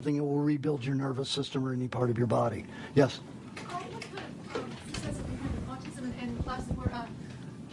something that will rebuild your nervous system or any part of your body. Yes? What kind of success have you had with autism and classes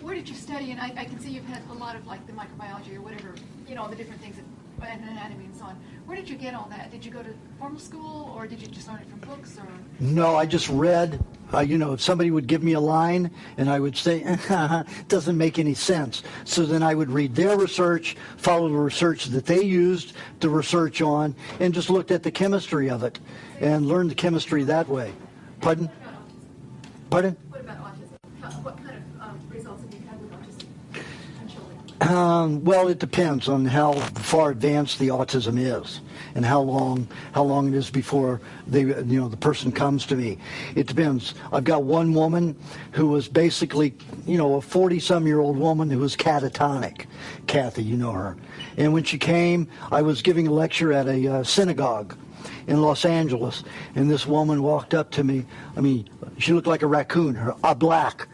where did you study? And I can see you've had a lot of like the microbiology or whatever, you know, the different things and anatomy and so on. Where did you get all that? Did you go to formal school or did you just learn it from books? Or No, I just read. If somebody would give me a line and I would say, it doesn't make any sense. So then I would read their research, follow the research that they used to research on, and just looked at the chemistry of it and learned the chemistry that way. Pardon? Pardon? What about autism? What kind of results have you had with autism in children? Well, it depends on how far advanced the autism is and how long it is before the person comes to me. It depends. I've got one woman who was basically, a 40-some-year-old woman who was catatonic. Kathy, you know her. And when she came, I was giving a lecture at a synagogue in Los Angeles, and this woman walked up to me. I mean, she looked like a raccoon, black,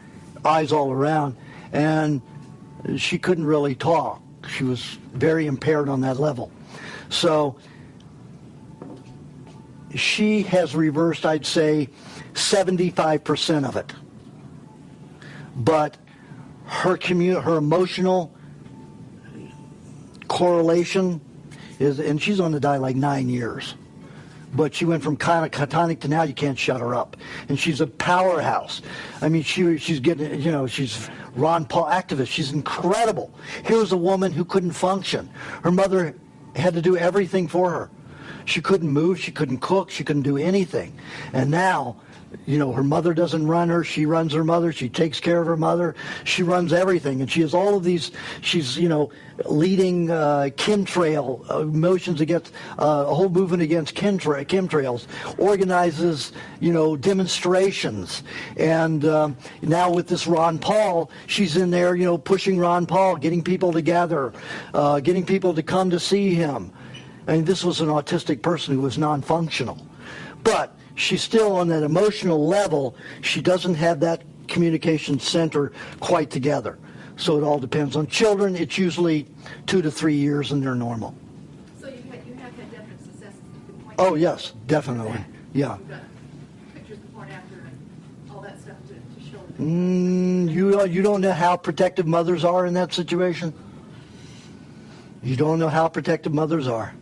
eyes all around, and she couldn't really talk. She was very impaired on that level. So she has reversed, I'd say, 75% of it. But her emotional correlation is, and she's on the diet like 9 years. But she went from kind of catatonic to now you can't shut her up. And she's a powerhouse. I mean, she's getting, she's Ron Paul activist. She's incredible. Here's a woman who couldn't function. Her mother had to do everything for her. She couldn't move, she couldn't cook, she couldn't do anything. And now, her mother doesn't run her, she runs her mother, she takes care of her mother, she runs everything. And she has all of these, she's, leading chemtrail motions against, a whole movement against chemtrails, organizes, demonstrations. And now with this Ron Paul, she's in there, pushing Ron Paul, getting people together, getting people to come to see him. I mean, this was an autistic person who was non-functional. But she's still on that emotional level. She doesn't have that communication center quite together. So it all depends. On children, it's usually 2 to 3 years and they're normal. So you have had definite successes. Oh, yes, definitely. Yeah. You've got pictures before and after and all that stuff to show them. You don't know how protective mothers are in that situation? You don't know how protective mothers are.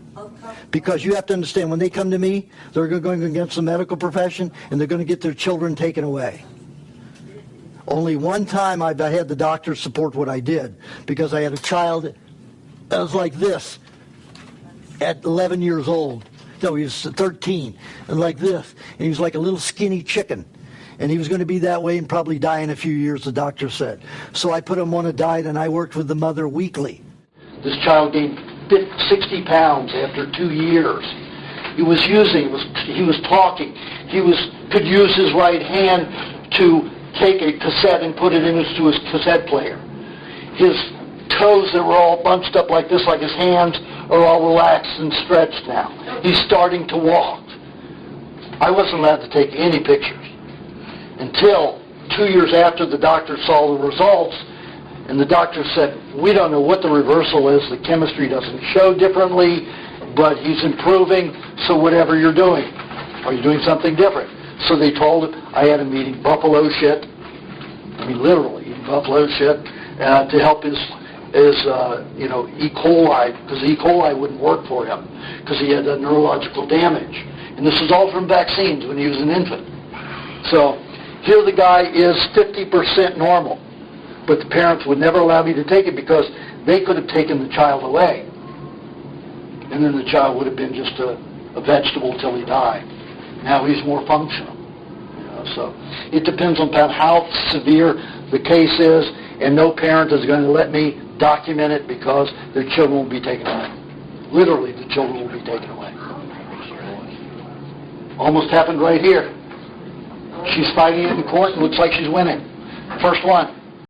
Because you have to understand, when they come to me, they're going against the medical profession, and they're going to get their children taken away. Only one time I've had the doctor support what I did, because I had a child that was like this at 11 years old. No, he was 13, and like this. And he was like a little skinny chicken. And he was going to be that way and probably die in a few years, the doctor said. So I put him on a diet, and I worked with the mother weekly. This child gained 60 pounds after 2 years. He was talking. He could use his right hand to take a cassette and put it into his cassette player. His toes that were all bunched up like this, like his hands, are all relaxed and stretched now. He's starting to walk. I wasn't allowed to take any pictures until 2 years after the doctor saw the results. And the doctor said, we don't know what the reversal is. The chemistry doesn't show differently, but he's improving, so whatever you're doing, are you doing something different? So they told him I had him eating buffalo shit, literally eating buffalo shit, to help his E. coli, because E. coli wouldn't work for him, because he had neurological damage. And this was all from vaccines when he was an infant. So here the guy is 50% normal. But the parents would never allow me to take it because they could have taken the child away. And then the child would have been just a vegetable till he died. Now he's more functional. So it depends on how severe the case is, and no parent is going to let me document it because their children will be taken away. Literally, the children will be taken away. Almost happened right here. She's fighting it in court and looks like she's winning. First one.